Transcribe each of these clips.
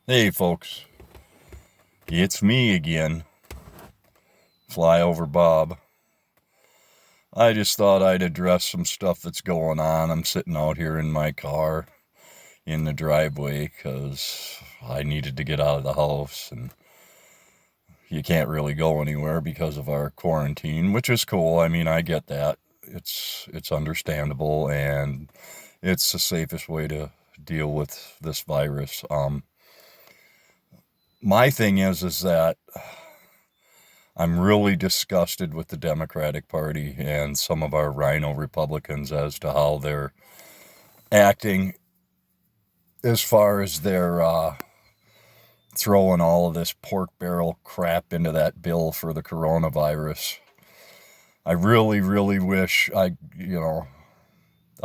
Hey folks, it's me again, Flyover Bob. I just thought I'd address some stuff that's going on. I'm sitting out here in my car in the driveway because I needed to get out of the house, and you can't really go anywhere because of our quarantine, which is cool. I mean, I get that. It's understandable, and it's the safest way to deal with this virus. My thing is that I'm really disgusted with the Democratic Party and some of our rhino Republicans as to how they're acting as far as they're throwing all of this pork barrel crap into that bill for the coronavirus. I really, really wish I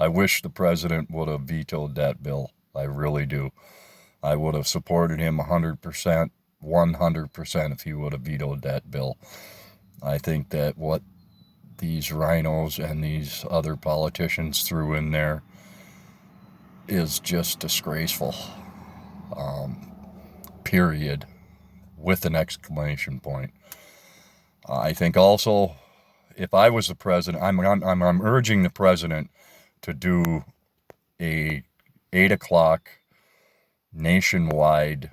wish the president would have vetoed that bill. I really do. I would have supported him 100%, 100% if he would have vetoed that bill. I think that what these rhinos and these other politicians threw in there is just disgraceful. Period. With an exclamation point. I think also, if I was the president, I'm urging the president to do a 8 o'clock nationwide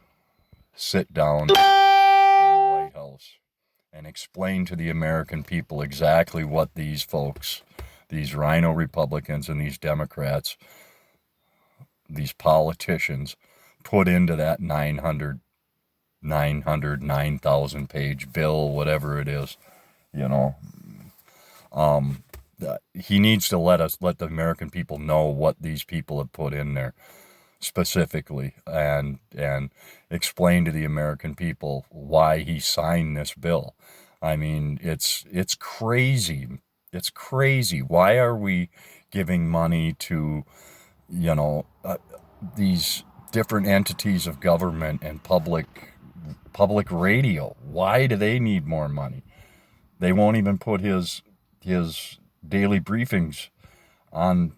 sit down in the White House and explain to the American people exactly what these folks, these rhino Republicans and these Democrats, these politicians, put into that 9,000 page bill, whatever it is, you know. He needs to let the American people know what these people have put in there specifically, and explain to the American people why he signed this bill. I mean, it's crazy. It's crazy. Why are we giving money to, these different entities of government and public radio? Why do they need more money? They won't even put his daily briefings on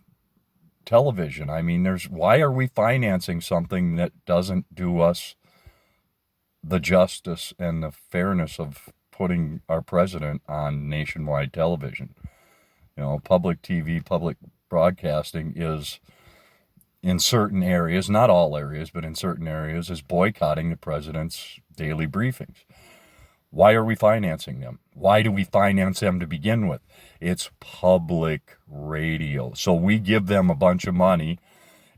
television. I mean, why are we financing something that doesn't do us the justice and the fairness of putting our president on nationwide television? Public TV, public broadcasting is, in certain areas, not all areas, but in certain areas, is boycotting the president's daily briefings. Why are we financing them? Why do we finance them to begin with? It's public radio. So we give them a bunch of money,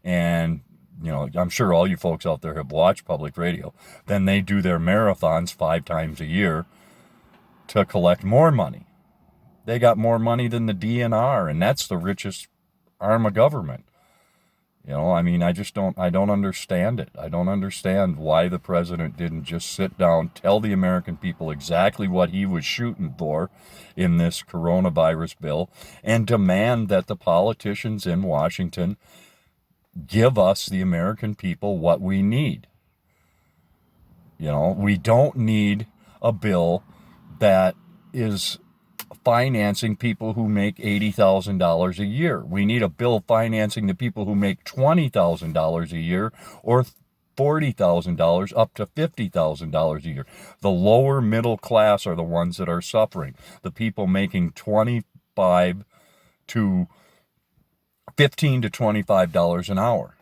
and I'm sure all you folks out there have watched public radio. Then they do their marathons 5 times a year to collect more money. They got more money than the DNR, and that's the richest arm of government. I mean, I don't understand it. I don't understand why the president didn't just sit down, tell the American people exactly what he was shooting for in this coronavirus bill, and demand that the politicians in Washington give us, the American people, what we need. We don't need a bill that is financing people who make $80,000 a year. We need a bill financing the people who make $20,000 a year, or $40,000 up to $50,000 a year. The lower middle class are the ones that are suffering. The people making $25 to $15 to $25 an hour.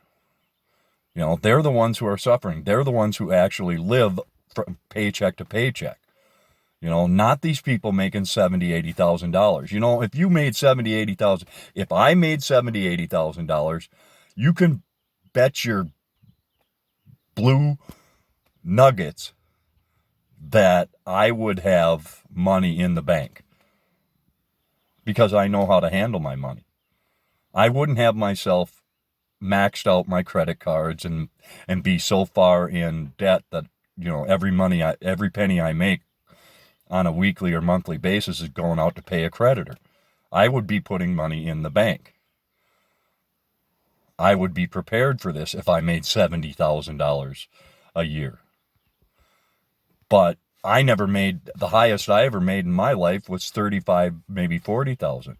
They're the ones who are suffering. They're the ones who actually live from paycheck to paycheck. Not these people making $70,000, $80,000. If you made $70,000, $80,000, if I made $70,000, $80,000, you can bet your blue nuggets that I would have money in the bank, because I know how to handle my money. I wouldn't have myself maxed out my credit cards and be so far in debt that, every penny I make on a weekly or monthly basis is going out to pay a creditor. I would be putting money in the bank. I would be prepared for this if I made $70,000 a year. But the highest I ever made in my life was 35, maybe 40,000.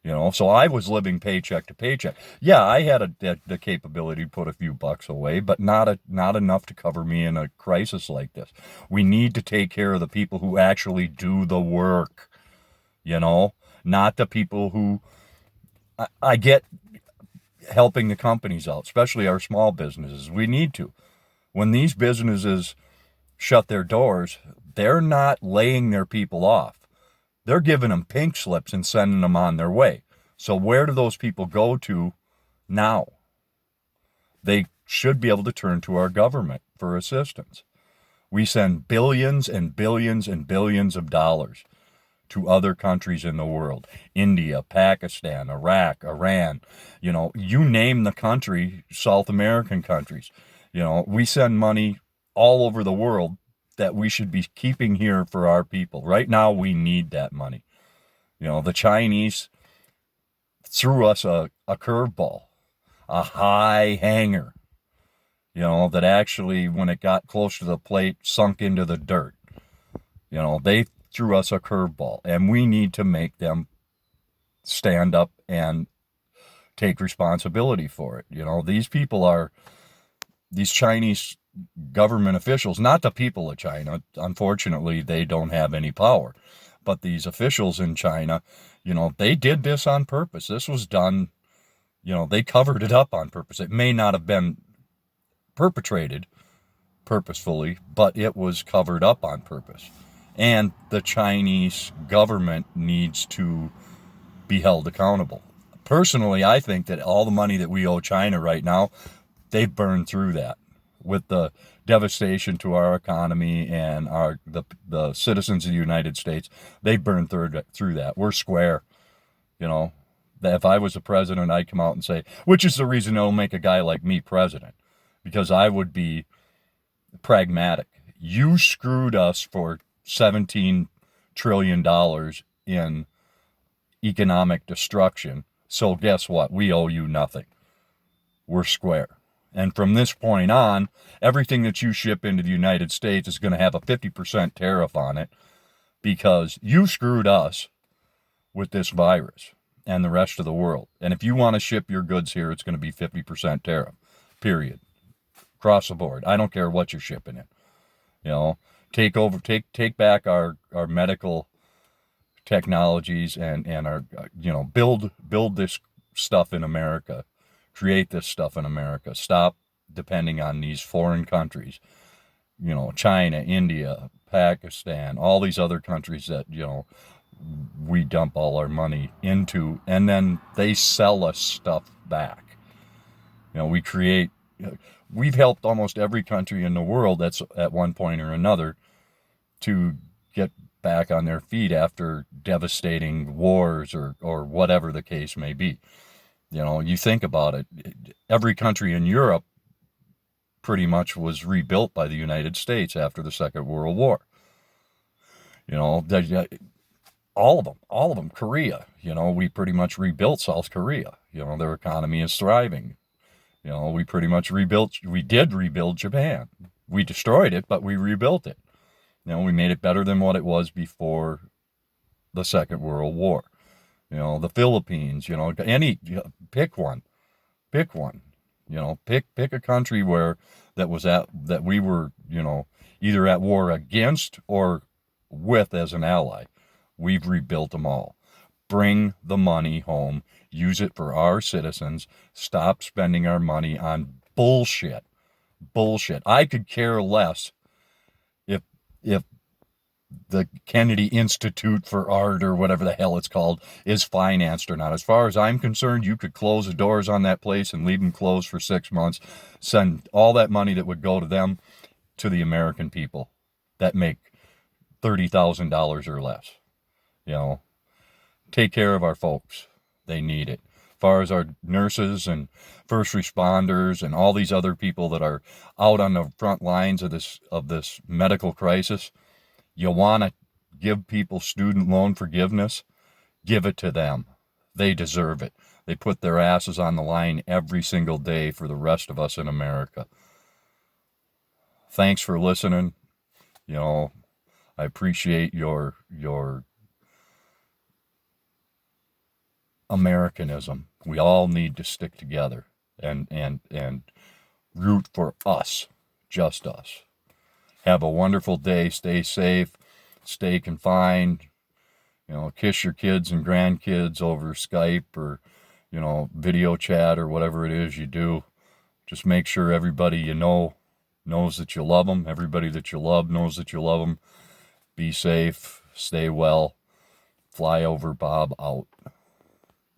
So I was living paycheck to paycheck. Yeah, I had the capability to put a few bucks away, but not enough to cover me in a crisis like this. We need to take care of the people who actually do the work, you know, not the people who I get helping the companies out, especially our small businesses. We need to. When these businesses shut their doors, they're not laying their people off. They're giving them pink slips and sending them on their way. So where do those people go to now? They should be able to turn to our government for assistance. We send billions and billions and billions of dollars to other countries in the world. India, Pakistan, Iraq, Iran, you name the country, South American countries. We send money all over the world that we should be keeping here for our people. Right now, we need that money. The Chinese threw us a curveball, a high hanger, that actually, when it got close to the plate, sunk into the dirt. They threw us a curveball, and we need to make them stand up and take responsibility for it. These people are, these Chinese government officials, not the people of China. Unfortunately, they don't have any power. But these officials in China, they did this on purpose. This was done, they covered it up on purpose. It may not have been perpetrated purposefully, but it was covered up on purpose. And the Chinese government needs to be held accountable. Personally, I think that all the money that we owe China right now, they've burned through that with the devastation to our economy and the citizens of the United States. They burned through that. We're square. That if I was a president, I'd come out and say, which is the reason they'll make a guy like me president, because I would be pragmatic. You screwed us for $17 trillion in economic destruction. So guess what? We owe you nothing. We're square. And from this point on, everything that you ship into the United States is going to have a 50% tariff on it because you screwed us with this virus and the rest of the world. And if you want to ship your goods here, it's going to be 50% tariff, period. Across the board. I don't care what you're shipping in. Take back our medical technologies and our, build this stuff in America. Create this stuff in America. Stop depending on these foreign countries, China, India, Pakistan, all these other countries that, we dump all our money into, and then they sell us stuff back. We've helped almost every country in the world that's at one point or another to get back on their feet after devastating wars or whatever the case may be. You think about it, every country in Europe pretty much was rebuilt by the United States after the Second World War. All of them, Korea, we pretty much rebuilt South Korea. Their economy is thriving. We did rebuild Japan. We destroyed it, but we rebuilt it. We made it better than what it was before the Second World War. The Philippines, pick one, pick a country that we were, either at war against or with as an ally. We've rebuilt them all. Bring the money home. Use it for our citizens. Stop spending our money on bullshit. I could care less if the Kennedy Institute for Art or whatever the hell it's called is financed or not. As far as I'm concerned, you could close the doors on that place and leave them closed for 6 months. Send all that money that would go to them to the American people that make $30,000 or less. Take care of our folks. They need it. As far as our nurses and first responders and all these other people that are out on the front lines of this medical crisis, you want to give people student loan forgiveness, give it to them. They deserve it. They put their asses on the line every single day for the rest of us in America. Thanks for listening. I appreciate your Americanism. We all need to stick together and root for us, just us. Have a wonderful day. Stay safe. Stay confined. Kiss your kids and grandkids over Skype or, video chat or whatever it is you do. Just make sure everybody you know knows that you love them. Everybody that you love knows that you love them. Be safe. Stay well. Fly over Bob out.